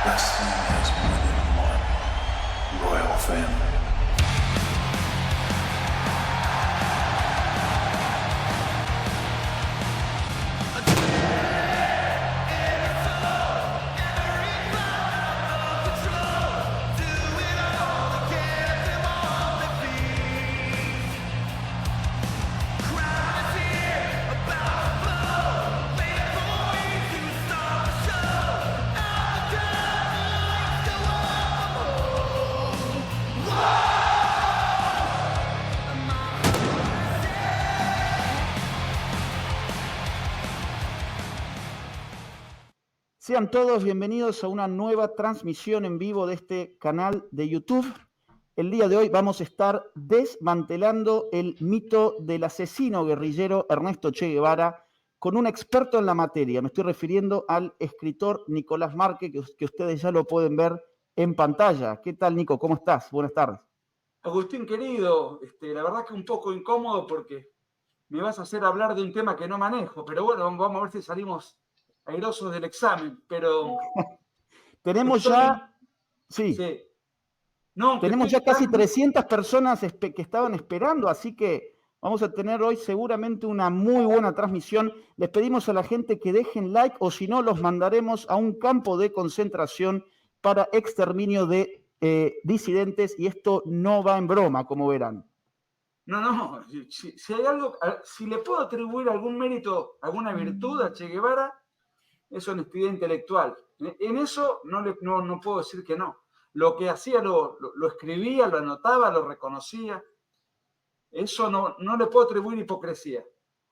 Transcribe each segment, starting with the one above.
Wrestling has more than one royal family. Sean todos bienvenidos a una nueva transmisión en vivo de este canal de YouTube. El día de hoy vamos a estar desmantelando el mito del asesino guerrillero Ernesto Che Guevara con un experto en la materia. Me estoy refiriendo al escritor Nicolás Márquez, que ustedes ya lo pueden ver en pantalla. ¿Qué tal, Nico? ¿Cómo estás? Buenas tardes. Agustín, querido, la verdad que un poco incómodo porque me vas a hacer hablar de un tema que no manejo, pero bueno, vamos a ver si salimos airosos del examen, pero... Tenemos ya... Sí. No, tenemos ya casi 300 personas que estaban esperando, así que vamos a tener hoy seguramente una muy buena transmisión. Les pedimos a la gente que dejen like o si no los mandaremos a un campo de concentración para exterminio de disidentes y esto no va en broma, como verán. No, si hay algo, si le puedo atribuir algún mérito, alguna virtud a Che Guevara, es honestidad intelectual. En eso no puedo decir que no. Lo que hacía lo escribía, lo anotaba, lo reconocía. Eso no le puedo atribuir hipocresía.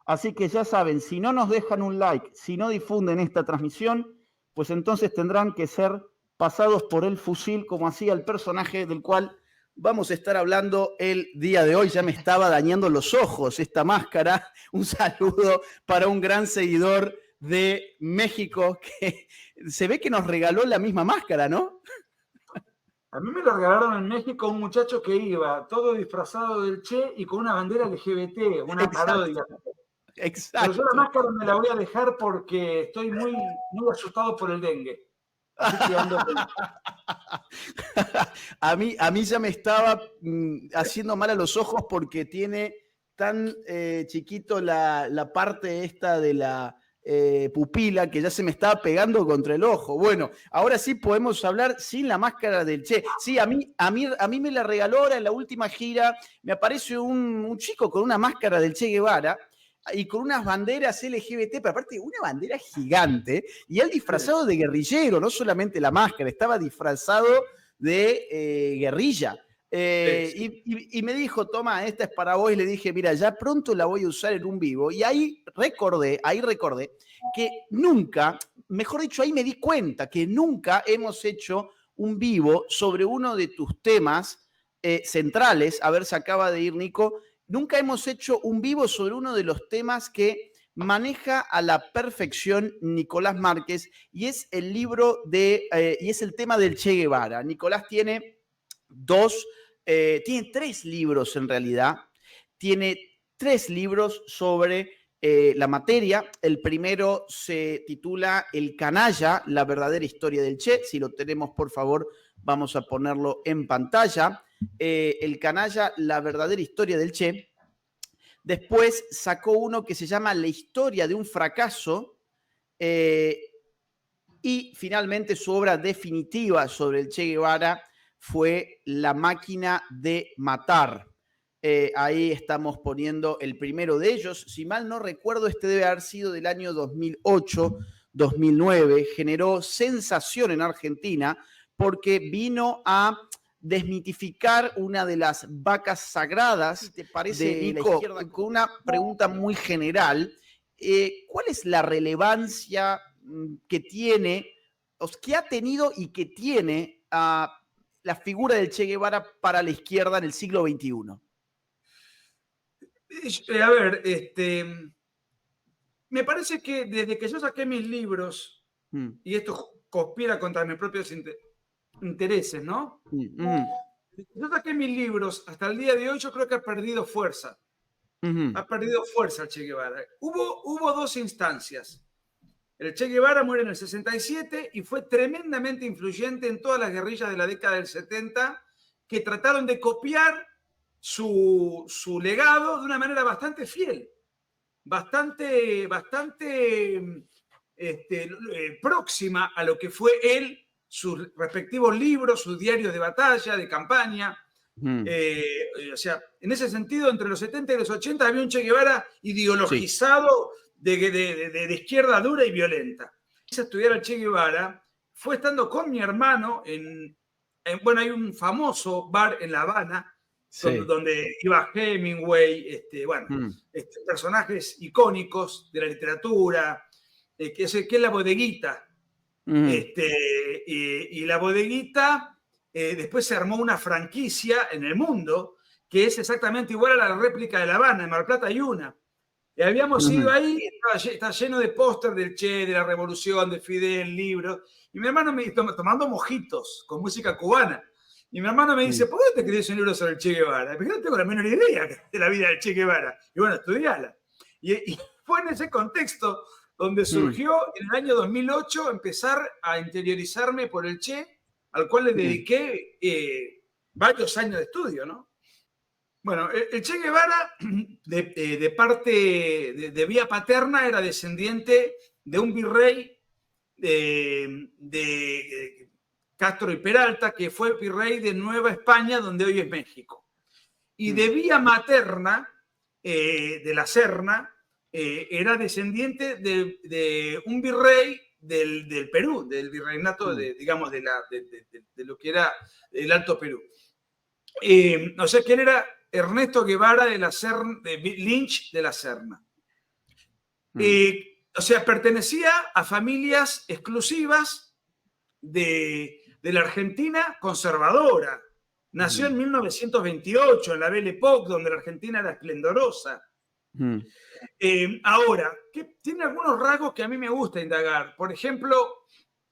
Así que ya saben, si no nos dejan un like, si no difunden esta transmisión, pues entonces tendrán que ser pasados por el fusil, como hacía el personaje del cual vamos a estar hablando el día de hoy. Ya me estaba dañando los ojos esta máscara. Un saludo para un gran seguidor de México que se ve que nos regaló la misma máscara, ¿no? A mí me lo regalaron en México un muchacho que iba todo disfrazado del Che y con una bandera LGBT, una parodia. Exacto. Pero yo la máscara me la voy a dejar porque estoy muy asustado por el dengue. Así que ando con... a mí ya me estaba haciendo mal a los ojos porque tiene tan chiquito la parte esta de la pupila que ya se me estaba pegando contra el ojo. Bueno, ahora sí podemos hablar sin la máscara del Che. Sí, a mí me la regaló ahora en la última gira. Me aparece un chico con una máscara del Che Guevara y con unas banderas LGBT, pero aparte una bandera gigante, y él disfrazado de guerrillero, no solamente la máscara, estaba disfrazado de guerrilla. Y me dijo, toma, esta es para vos, y le dije, mira, ya pronto la voy a usar en un vivo, y ahí recordé que nunca, mejor dicho, ahí me di cuenta que nunca hemos hecho un vivo sobre uno de tus temas centrales. A ver, se acaba de ir Nico. Nunca hemos hecho un vivo sobre uno de los temas que maneja a la perfección Nicolás Márquez y es el libro y es el tema del Che Guevara. Nicolás tiene tres libros en realidad. Tiene 3 libros sobre la materia. El primero se titula El canalla, la verdadera historia del Che. Si lo tenemos, por favor, vamos a ponerlo en pantalla. El canalla, la verdadera historia del Che. Después sacó uno que se llama La historia de un fracaso. Y finalmente su obra definitiva sobre el Che Guevara fue La máquina de matar. Ahí estamos poniendo el primero de ellos. Si mal no recuerdo, este debe haber sido del año 2008-2009. Generó sensación en Argentina porque vino a desmitificar una de las vacas sagradas. ¿Te parece, Nico? Con una pregunta muy general. ¿Cuál es la relevancia que tiene, que ha tenido y que tiene la figura del Che Guevara para la izquierda en el siglo XXI? A ver, me parece que desde que yo saqué mis libros, y esto conspira contra mis propios intereses, ¿no? Yo saqué mis libros hasta el día de hoy, yo creo que ha perdido fuerza. Ha perdido fuerza el Che Guevara. Hubo 2 instancias. El Che Guevara muere en el 67 y fue tremendamente influyente en todas las guerrillas de la década del 70 que trataron de copiar su legado de una manera bastante fiel, bastante próxima a lo que fue él, sus respectivos libros, sus diarios de batalla, de campaña. O sea, en ese sentido, entre los 70 y los 80 había un Che Guevara ideologizado de izquierda dura y violenta. Quise estudiar al Che Guevara, fue estando con mi hermano bueno, hay un famoso bar en La Habana, donde iba Hemingway, personajes icónicos de la literatura, que es la Bodeguita. Y la Bodeguita después se armó una franquicia en el mundo que es exactamente igual a la réplica de La Habana. En Mar del Plata hay una. Y habíamos ido ahí, está lleno de póster del Che, de la Revolución, de Fidel, libros. Y mi hermano me dice, tomando mojitos con música cubana. Y mi hermano me dice, ¿por qué te escribís un libro sobre el Che Guevara? Porque no tengo la menor idea de la vida del Che Guevara. Y bueno, estudiala. Y fue en ese contexto donde surgió en el año 2008 empezar a interiorizarme por el Che, al cual le dediqué varios años de estudio, ¿no? Bueno, el Che Guevara, de parte de vía paterna, era descendiente de un virrey de Castro y Peralta, que fue virrey de Nueva España, donde hoy es México. Y de vía materna, de la Serna, era descendiente de un virrey del Perú, del virreinato, digamos, de lo que era el Alto Perú. O sea que él era Ernesto Guevara de Lynch de la Serna. O sea, pertenecía a familias exclusivas de la Argentina conservadora. Nació en 1928, en la Belle Époque, donde la Argentina era esplendorosa. Ahora, que tiene algunos rasgos que a mí me gusta indagar. Por ejemplo,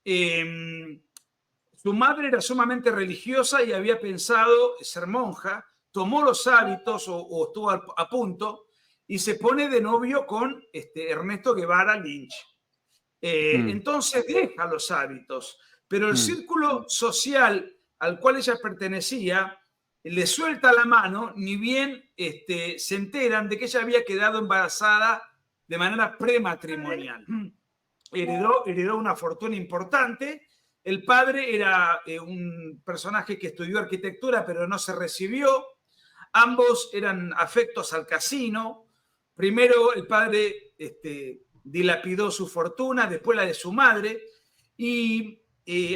su madre era sumamente religiosa y había pensado ser monja, tomó los hábitos o estuvo a punto y se pone de novio con Ernesto Guevara Lynch. Entonces deja los hábitos, pero el círculo social al cual ella pertenecía le suelta la mano, ni bien se enteran de que ella había quedado embarazada de manera prematrimonial. Heredó una fortuna importante. El padre era un personaje que estudió arquitectura, pero no se recibió. Ambos eran afectos al casino. Primero el padre dilapidó su fortuna, después la de su madre. Y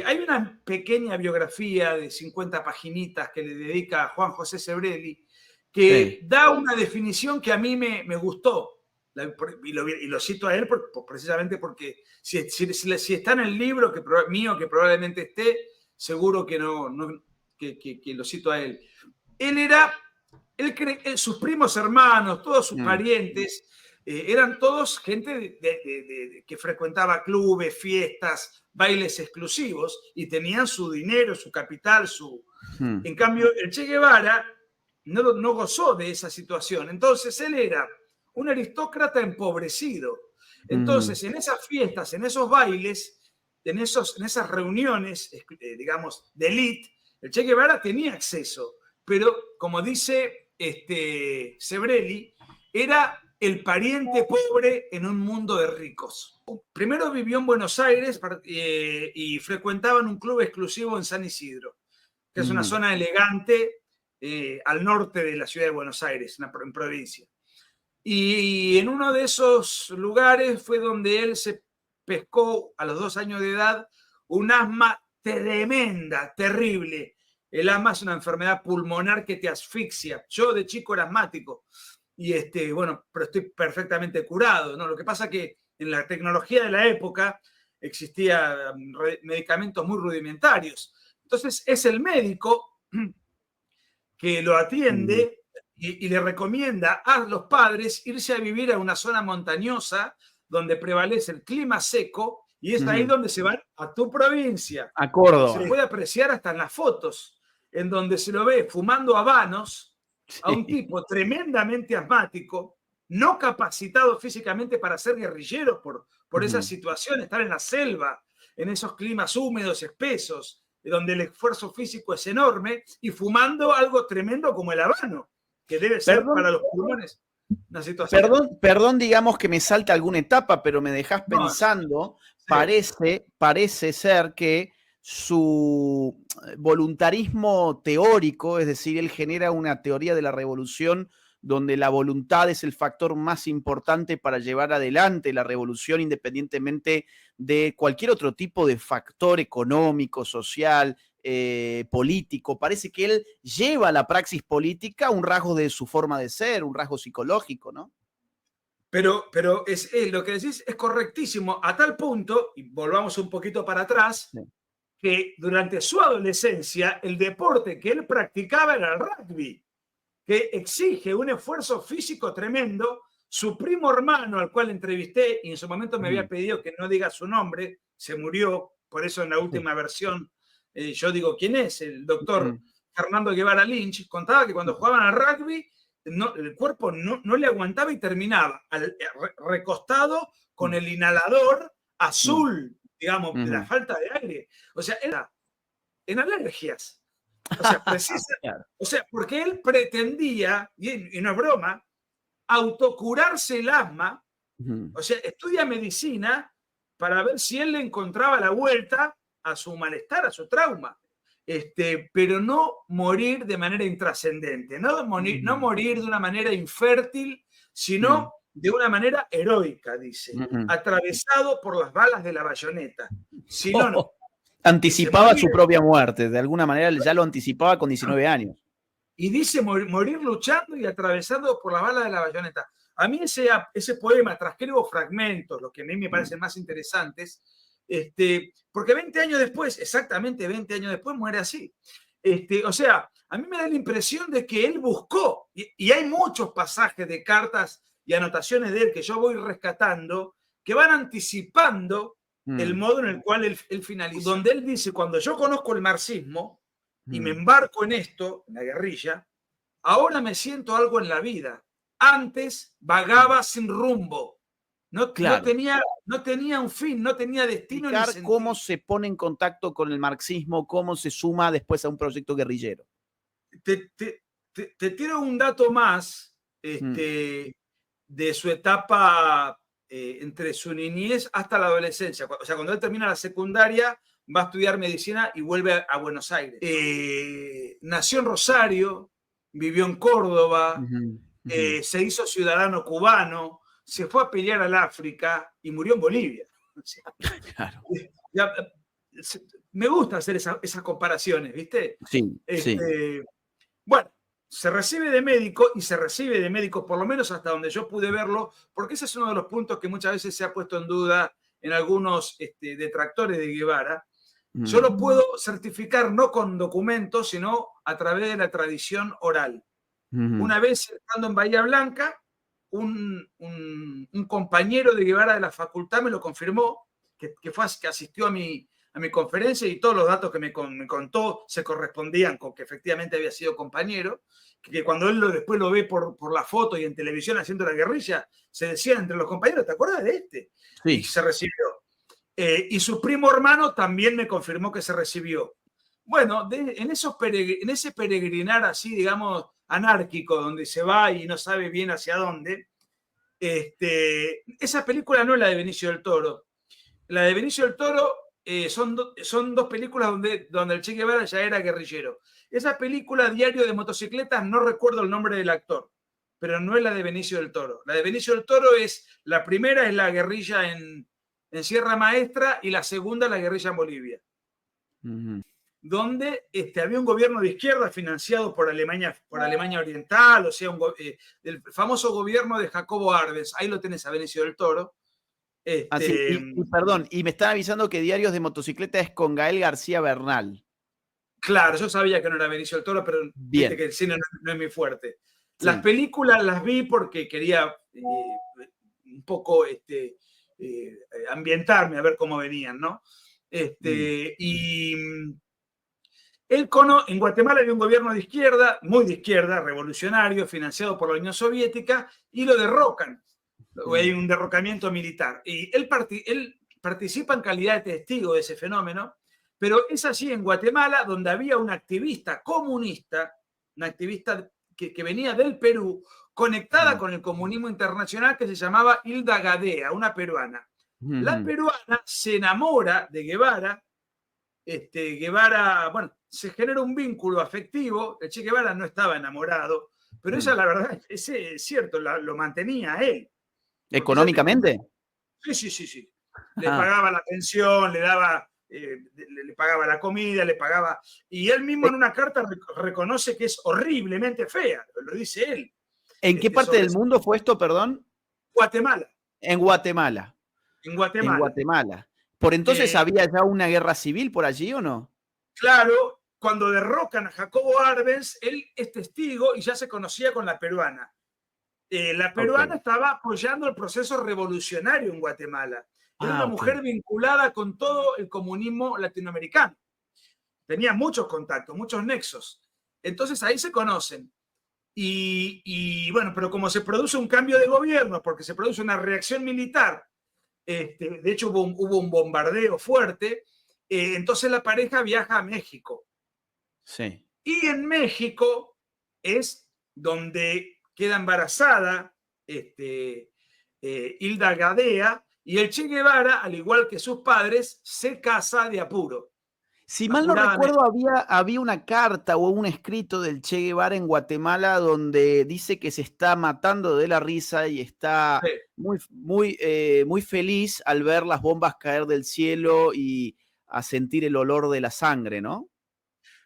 hay una pequeña biografía de 50 paginitas que le dedica a Juan José Sebrelli, que da una definición que a mí me gustó. Y lo cito a él precisamente porque si está en el libro mío, que probablemente esté, seguro que que lo cito a él. Sus primos hermanos, todos sus parientes, eran todos gente que frecuentaba clubes, fiestas, bailes exclusivos y tenían su dinero, su capital, En cambio, el Che Guevara no gozó de esa situación. Entonces, él era un aristócrata empobrecido. Entonces, en esas fiestas, en esos bailes, en esas reuniones, digamos, de élite, el Che Guevara tenía acceso, pero como dice Sebrelli, era el pariente pobre en un mundo de ricos. Primero vivió en Buenos Aires y frecuentaban un club exclusivo en San Isidro, que es una zona elegante al norte de la ciudad de Buenos Aires, en provincia. Y en uno de esos lugares fue donde él se pescó a los 2 años de edad un asma tremenda, terrible. El asma es una enfermedad pulmonar que te asfixia. Yo de chico era asmático y bueno, pero estoy perfectamente curado, ¿no? Lo que pasa que en la tecnología de la época existían medicamentos muy rudimentarios. Entonces es el médico que lo atiende y le recomienda a los padres irse a vivir a una zona montañosa donde prevalece el clima seco y es ahí donde se van a tu provincia. A Córdoba. Se puede apreciar hasta en las fotos, en donde se lo ve fumando habanos a un tipo tremendamente asmático, no capacitado físicamente para ser guerrillero por esa situación, estar en la selva, en esos climas húmedos, espesos, donde el esfuerzo físico es enorme, y fumando algo tremendo como el habano, que debe ser Perdón, para los pulmones una situación. perdón, digamos que me salta alguna etapa, pero me dejás pensando, sí. parece ser que su voluntarismo teórico, es decir, él genera una teoría de la revolución donde la voluntad es el factor más importante para llevar adelante la revolución, independientemente de cualquier otro tipo de factor económico, social, político. Parece que él lleva a la praxis política un rasgo de su forma de ser, un rasgo psicológico, ¿no? Pero lo que decís es correctísimo, a tal punto, y volvamos un poquito para atrás, sí, que durante su adolescencia el deporte que él practicaba era el rugby, que exige un esfuerzo físico tremendo. Su primo hermano, al cual entrevisté, y en su momento me había pedido que no diga su nombre, se murió, por eso en la última versión yo digo quién es, el doctor Fernando Guevara Lynch, contaba que cuando jugaban al rugby, el cuerpo no le aguantaba y terminaba recostado con el inhalador azul, digamos, de la falta de aire. O sea, era en alergias. O sea, o sea, porque él pretendía, y no es broma, autocurarse el asma. O sea, estudia medicina para ver si él le encontraba la vuelta a su malestar, a su trauma. Pero no morir de manera intrascendente, no morir de una manera infértil, sino de una manera heroica, dice, atravesado por las balas de la bayoneta. Si no. Anticipaba su propia muerte, de alguna manera ya lo anticipaba con 19 años. Y dice morir luchando y atravesado por las balas de la bayoneta. A mí ese poema, transcribo fragmentos, los que a mí me parecen más interesantes, porque 20 años después, exactamente 20 años después, muere así. O sea, a mí me da la impresión de que él buscó, y hay muchos pasajes de cartas y anotaciones de él que yo voy rescatando, que van anticipando el modo en el cual él finaliza. Donde él dice, cuando yo conozco el marxismo y me embarco en esto, en la guerrilla, ahora me siento algo en la vida. Antes vagaba sin rumbo. No tenía un fin, no tenía destino ni sentido. ¿Cómo se pone en contacto con el marxismo? ¿Cómo se suma después a un proyecto guerrillero? Te tiro un dato más de su etapa entre su niñez hasta la adolescencia. O sea, cuando él termina la secundaria, va a estudiar medicina y vuelve a Buenos Aires. Nació en Rosario, vivió en Córdoba, se hizo ciudadano cubano, se fue a pelear al África y murió en Bolivia. O sea, claro. Me gusta hacer esas comparaciones, ¿viste? Sí, sí. Bueno, se recibe de médico, y se recibe de médico, por lo menos hasta donde yo pude verlo, porque ese es uno de los puntos que muchas veces se ha puesto en duda en algunos detractores de Guevara. Yo lo puedo certificar no con documentos, sino a través de la tradición oral. Una vez, estando en Bahía Blanca, un compañero de Guevara de la facultad me lo confirmó, que asistió a mi conferencia, y todos los datos que me contó se correspondían con que efectivamente había sido compañero, que cuando él después lo ve por la foto y en televisión haciendo la guerrilla, se decían entre los compañeros, ¿te acuerdas de este? Sí. Y se recibió. Y su primo hermano también me confirmó que se recibió. Bueno, en ese peregrinar así, digamos, anárquico, donde se va y no sabe bien hacia dónde, esa película no es la de Benicio del Toro. La de Benicio del Toro son dos películas donde el Che Guevara ya era guerrillero. Esa película, Diario de Motocicletas, no recuerdo el nombre del actor, pero no es la de Benicio del Toro. La de Benicio del Toro la primera es la guerrilla en Sierra Maestra, y la segunda la guerrilla en Bolivia. Donde había un gobierno de izquierda financiado por Alemania Oriental, o sea, el famoso gobierno de Jacobo Arbenz. Ahí lo tenés a Benicio del Toro. Perdón, y me están avisando que Diarios de Motocicleta es con Gael García Bernal. Claro, yo sabía que no era Benicio del Toro, pero viste que el cine no es muy fuerte. Sí. Las películas las vi porque quería un poco ambientarme, a ver cómo venían, ¿no? Y en Guatemala había un gobierno de izquierda, muy de izquierda, revolucionario, financiado por la Unión Soviética, y lo derrocan. hay un derrocamiento militar. Y él participa en calidad de testigo de ese fenómeno, pero es allí en Guatemala donde había una activista comunista, una activista que venía del Perú, conectada con el comunismo internacional, que se llamaba Hilda Gadea, una peruana. La peruana se enamora de Guevara. Guevara, bueno, se genera un vínculo afectivo. El Che Guevara no estaba enamorado, pero ella, la verdad, es cierto, lo mantenía a él. ¿Económicamente? Sí. Le pagaba la pensión, le daba, le pagaba la comida, le pagaba. Y él mismo en una carta reconoce que es horriblemente fea, lo dice él. ¿En qué parte del mundo fue esto, perdón? Guatemala. En Guatemala. En Guatemala. En Guatemala. ¿Por entonces había ya una guerra civil por allí o no? Claro, cuando derrocan a Jacobo Arbenz, él es testigo y ya se conocía con la peruana. La peruana estaba apoyando el proceso revolucionario en Guatemala. Era una mujer vinculada con todo el comunismo latinoamericano. Tenía muchos contactos, muchos nexos. Entonces ahí se conocen. Y bueno, pero como se produce un cambio de gobierno, porque se produce una reacción militar, de hecho hubo un bombardeo fuerte, entonces la pareja viaja a México. Sí. Y en México es donde queda embarazada Hilda Gadea, y el Che Guevara, al igual que sus padres, se casa de apuro. Si mal no recuerdo, había una carta o un escrito del Che Guevara en Guatemala donde dice que se está matando de la risa y está muy feliz al ver las bombas caer del cielo y a sentir el olor de la sangre, ¿no?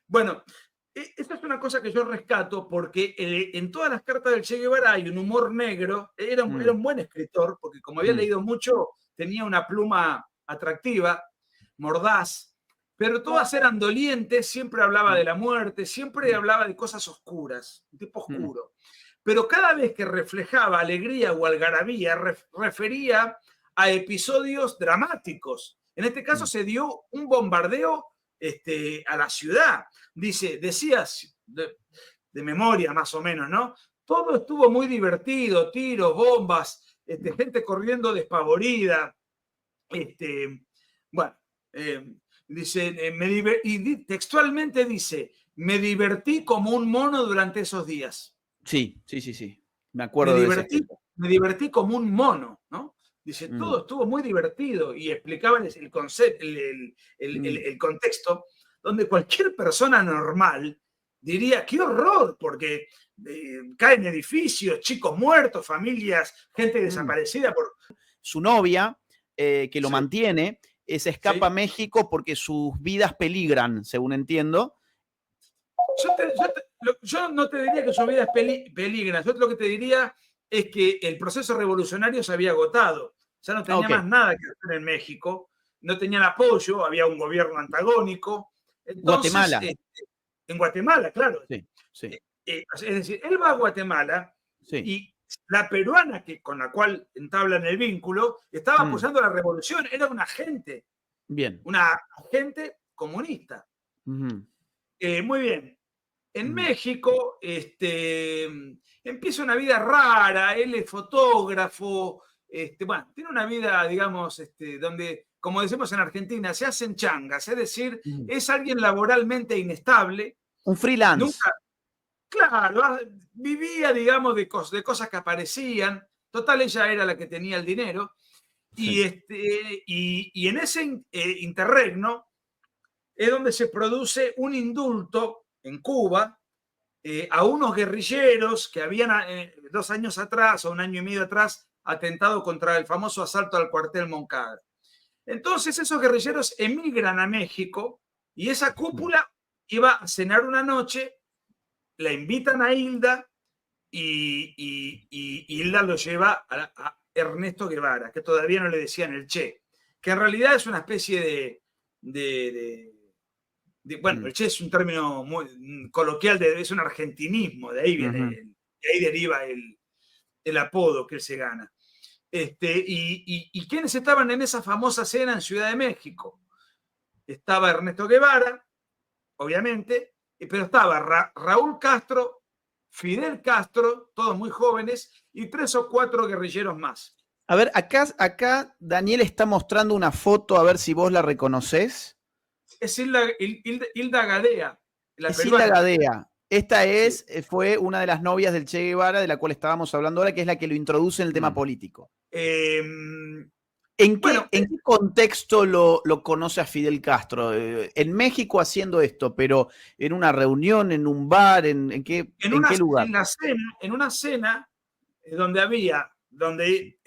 Bueno, esta es una cosa que yo rescato porque en todas las cartas del Che Guevara hay un humor negro. Era un buen escritor porque, como había leído mucho, tenía una pluma atractiva, mordaz, pero todas eran dolientes. Siempre hablaba de la muerte, siempre hablaba de cosas oscuras, un tipo oscuro. Pero cada vez que reflejaba alegría o algarabía, refería a episodios dramáticos. En este caso se dio un bombardeo a la ciudad. Decías de memoria más o menos, ¿no? Todo estuvo muy divertido, tiros, bombas, gente corriendo despavorida. Bueno, dice, y textualmente dice, me divertí como un mono durante esos días. Sí. Me acuerdo de eso. Me divertí como un mono, ¿no? Dice, todo estuvo muy divertido, y explicaba el concepto, el contexto, donde cualquier persona normal diría, qué horror, porque caen edificios, chicos muertos, familias, gente desaparecida. Su novia, que lo mantiene, se escapa a México porque sus vidas peligran, según entiendo. Yo no te diría que sus vidas peligran. Yo lo que te diría es que el proceso revolucionario se había agotado. Ya no tenía más nada que hacer en México. No tenían apoyo, había un gobierno antagónico. Entonces, Guatemala. En Guatemala, claro. Sí. Es decir, él va a Guatemala y la peruana con la cual entablan el vínculo estaba apoyando la revolución. Era una agente. Bien. Una agente comunista. Muy bien. En México empieza una vida rara. Él es fotógrafo. Bueno, tiene una vida, digamos, donde, como decimos en Argentina, se hacen changas. Es decir, es alguien laboralmente inestable. Un freelance. Claro, vivía, digamos, de cosas que aparecían. Total, ella era la que tenía el dinero. Y en ese interregno es donde se produce un indulto en Cuba a unos guerrilleros que habían 2 años atrás o 1 año y medio atrás atentado contra el famoso asalto al cuartel Moncada. Entonces esos guerrilleros emigran a México y esa cúpula iba a cenar una noche, la invitan a Hilda y Hilda lo lleva a Ernesto Guevara, que todavía no le decían el Che, que en realidad es una especie bueno, el Che es un término muy coloquial, es un argentinismo, de ahí viene, de ahí deriva el apodo que él se gana. ¿Y quiénes estaban en esa famosa cena en Ciudad de México? Estaba Ernesto Guevara, obviamente, pero estaba Raúl Castro, Fidel Castro, todos muy jóvenes, y 3 o 4 guerrilleros más. A ver, acá Daniel está mostrando una foto, a ver si vos la reconocés. Es Hilda Gadea, la Es Hilda peruana. Gadea. Esta Sí. fue una de las novias del Che Guevara, de la cual estábamos hablando ahora, que es la que lo introduce en el tema político. Bueno, ¿En qué contexto lo conoce a Fidel Castro? En México haciendo esto, pero en una reunión, en un bar, ¿en qué lugar? en una cena donde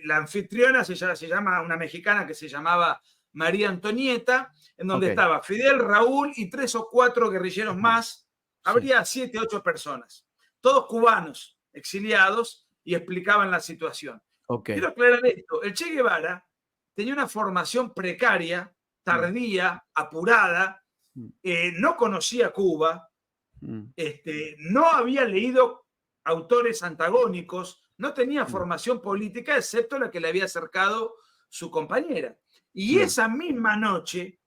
la anfitriona se llama una mexicana que se llamaba María Antonieta, en donde estaba Fidel, Raúl y 3 o 4 guerrilleros más. Habría 7, 8 personas, todos cubanos, exiliados, y explicaban la situación. Quiero aclarar esto. El Che Guevara tenía una formación precaria, tardía, apurada, no conocía Cuba, no había leído autores antagónicos, no tenía formación política, excepto la que le había acercado su compañera. Y esa misma noche,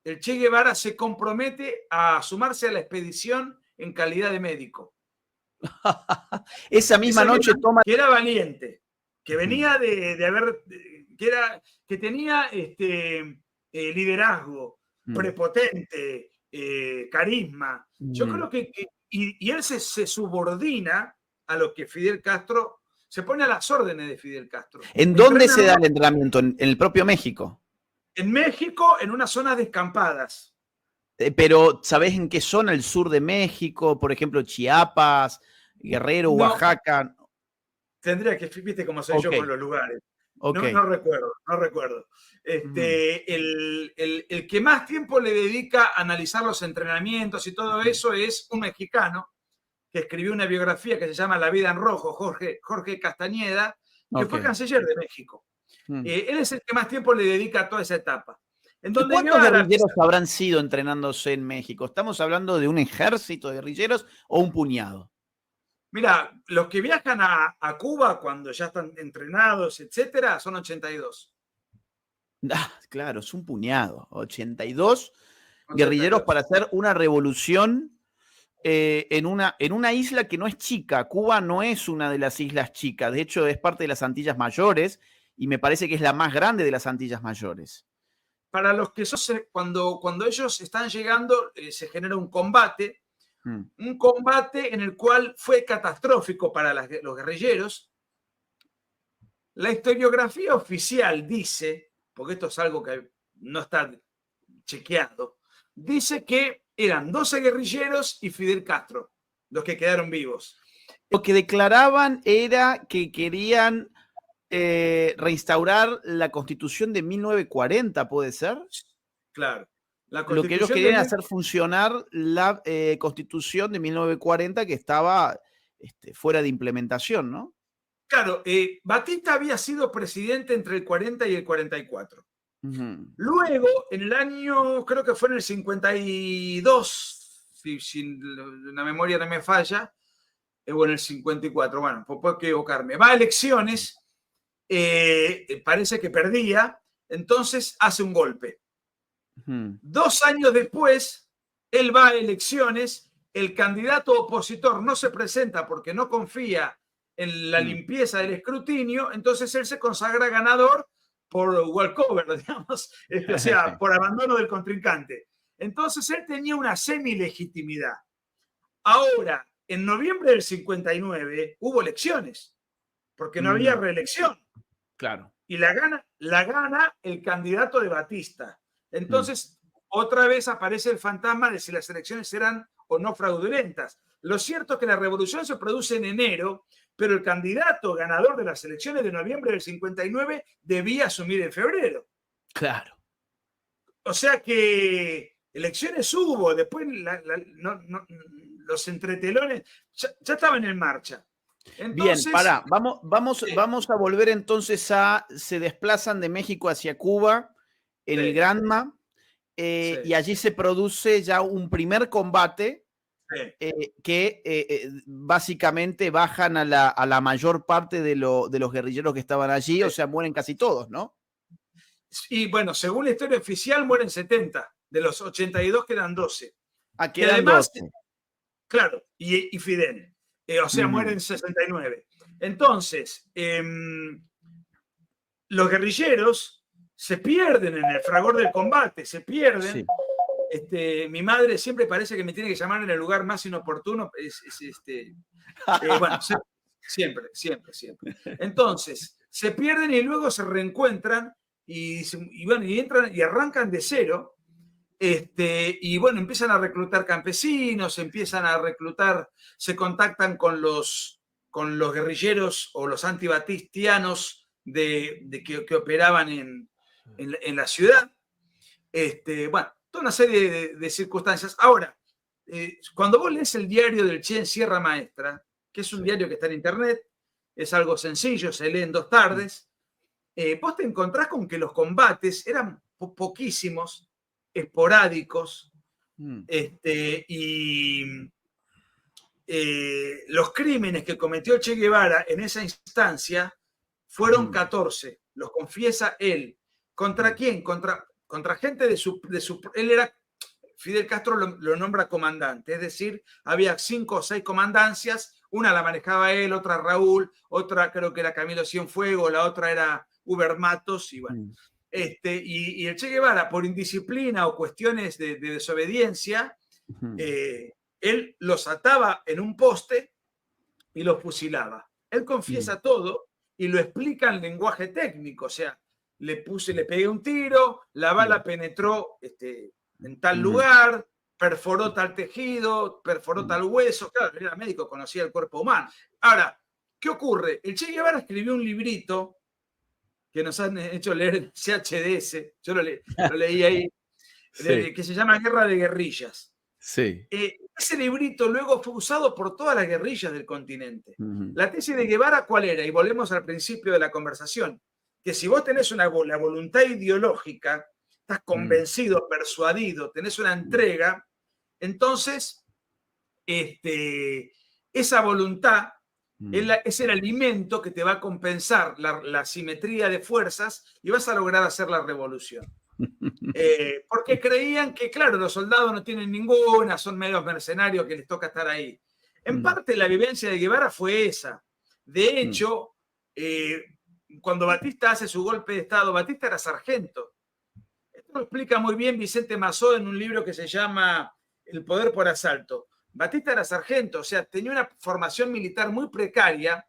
el Che Guevara se compromete a sumarse a la expedición en calidad de médico. Esa misma noche toma... Que era valiente, que venía que tenía liderazgo, prepotente, carisma. Yo creo que y él se subordina a lo que Fidel Castro, se pone a las órdenes de Fidel Castro. ¿En dónde se da el entrenamiento? ¿En el propio México? En México, en unas zonas descampadas. Pero, ¿sabés en qué zona? ¿El sur de México? Por ejemplo, Chiapas, Guerrero, Oaxaca. Tendría que, viste cómo soy yo con los lugares. No recuerdo. El que más tiempo le dedica a analizar los entrenamientos y todo eso es un mexicano que escribió una biografía que se llama La vida en rojo, Jorge Castañeda, que fue canciller de México. Él es el que más tiempo le dedica a toda esa etapa. ¿Cuántos guerrilleros habrán sido entrenándose en México? ¿Estamos hablando de un ejército de guerrilleros o un puñado? Mira, los que viajan a Cuba cuando ya están entrenados, etcétera, son 82. Claro, es un puñado. 82 guerrilleros para hacer una revolución en una isla que no es chica. Cuba no es una de las islas chicas. De hecho, es parte de las Antillas Mayores y me parece que es la más grande de las Antillas Mayores. Para los que cuando ellos están llegando, se genera un combate. Un combate en el cual fue catastrófico para los guerrilleros. La historiografía oficial dice, porque esto es algo que no está chequeado, dice que eran 12 guerrilleros y Fidel Castro los que quedaron vivos. Lo que declaraban era que querían reinstaurar la Constitución de 1940, ¿puede ser? Claro. Lo que ellos querían hacer funcionar la Constitución de 1940 que estaba fuera de implementación, ¿no? Claro, Batista había sido presidente entre el 40 y el 44. Luego, en el año, creo que fue en el 52, si la memoria no me falla, o en el 54, bueno, puedo equivocarme. Va a elecciones, parece que perdía, entonces hace un golpe. 2 años después, él va a elecciones, el candidato opositor no se presenta porque no confía en la limpieza del escrutinio, entonces él se consagra ganador por walkover, digamos, o sea, por abandono del contrincante. Entonces él tenía una semi-legitimidad. Ahora, en noviembre del 59 hubo elecciones, porque no había reelección. Claro. Y la gana el candidato de Batista. Entonces, otra vez aparece el fantasma de si las elecciones eran o no fraudulentas. Lo cierto es que la revolución se produce en enero, pero el candidato ganador de las elecciones de noviembre del 59 debía asumir en febrero. Claro. O sea que elecciones hubo, después los entretelones ya estaban en marcha. Entonces, bien, pará, vamos a volver entonces se desplazan de México hacia Cuba en el Granma, y allí se produce ya un primer combate que básicamente bajan a la mayor parte de los guerrilleros que estaban allí, o sea, mueren casi todos, ¿no? Y bueno, según la historia oficial mueren 70, de los 82 quedan 12. Quedan además, 12. Claro, y Fidel, o sea, mueren 69. Entonces, los guerrilleros se pierden en el fragor del combate, se pierden. Sí. Mi madre siempre parece que me tiene que llamar en el lugar más inoportuno. Bueno, siempre. Entonces, se pierden y luego se reencuentran y entran y arrancan de cero. Y bueno, empiezan a reclutar campesinos, empiezan a reclutar, se contactan con los guerrilleros o los antibatistianos que operaban en la ciudad. Bueno, toda una serie de circunstancias. Ahora, cuando vos lees el diario del Che en Sierra Maestra, que es un diario que está en internet, es algo sencillo, se lee en 2 tardes, vos te encontrás con que los combates eran poquísimos, esporádicos, y los crímenes que cometió Che Guevara en esa instancia fueron 14, los confiesa él. ¿Contra quién? Contra gente de su... Él era... Fidel Castro lo nombra comandante, es decir, había 5 o 6 comandancias, una la manejaba él, otra Raúl, otra creo que era Camilo Cienfuegos, la otra era Uber Matos, y bueno. Y el Che Guevara, por indisciplina o cuestiones de desobediencia, él los ataba en un poste y los fusilaba. Él confiesa todo y lo explica en lenguaje técnico, o sea, le pegué un tiro, la bala penetró en tal lugar, perforó tal tejido, perforó tal hueso. Claro, él era médico, conocía el cuerpo humano. Ahora, ¿qué ocurre? El Che Guevara escribió un librito que nos han hecho leer en CHDS, yo lo leí ahí, que se llama Guerra de Guerrillas. Sí. Ese librito luego fue usado por todas las guerrillas del continente. La tesis de Guevara, ¿cuál era? Y volvemos al principio de la conversación, que si vos tenés la voluntad ideológica, estás convencido, persuadido, tenés una entrega, entonces esa voluntad es el alimento que te va a compensar la simetría de fuerzas y vas a lograr hacer la revolución. Porque creían que, claro, los soldados no tienen ninguna, son medios mercenarios que les toca estar ahí. En parte la vivencia de Guevara fue esa. De hecho, cuando Batista hace su golpe de Estado, Batista era sargento. Esto lo explica muy bien Vicente Mazó en un libro que se llama El poder por asalto. Batista era sargento, o sea, tenía una formación militar muy precaria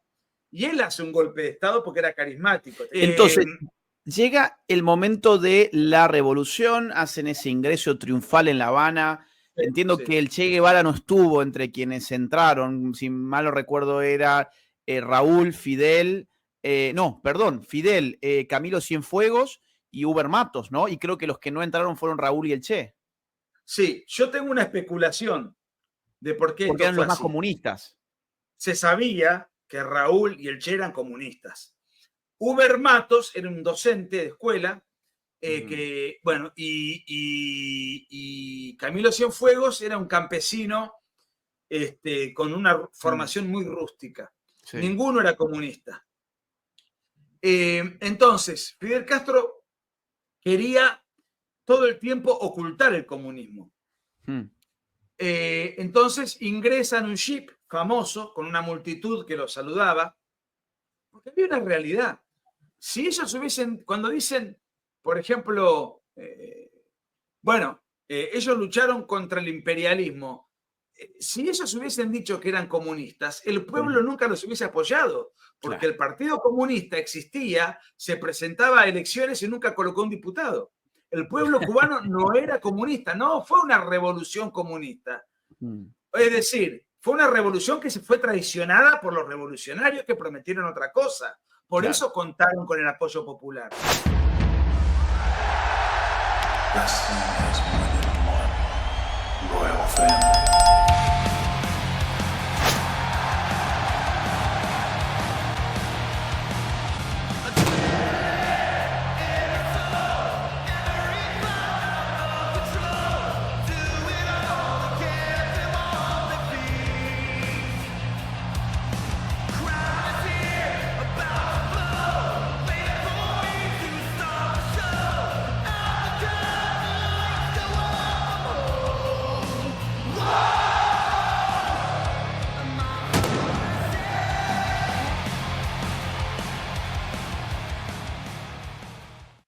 y él hace un golpe de Estado porque era carismático. Entonces, llega el momento de la revolución, hacen ese ingreso triunfal en La Habana. Entiendo que el Che Guevara no estuvo entre quienes entraron, si mal no recuerdo era Raúl, Fidel, Fidel, Camilo Cienfuegos y Uber Matos, ¿no? Y creo que los que no entraron fueron Raúl y el Che. Sí, yo tengo una especulación de por qué. Porque eran los más comunistas. Se sabía que Raúl y el Che eran comunistas. Uber Matos era un docente de escuela, y Camilo Cienfuegos era un campesino con una formación muy rústica. Sí. Ninguno era comunista. Entonces, Fidel Castro quería todo el tiempo ocultar el comunismo. Entonces ingresa en un jeep famoso con una multitud que lo saludaba, porque había una realidad. Si ellos cuando dicen, por ejemplo, ellos lucharon contra el imperialismo, si ellos hubiesen dicho que eran comunistas, el pueblo nunca los hubiese apoyado, porque el Partido Comunista existía, se presentaba a elecciones y nunca colocó un diputado. El pueblo cubano no era comunista, no fue una revolución comunista. Es decir, fue una revolución que se fue traicionada por los revolucionarios que prometieron otra cosa. Por eso contaron con el apoyo popular. Wrestling has more than one royal family.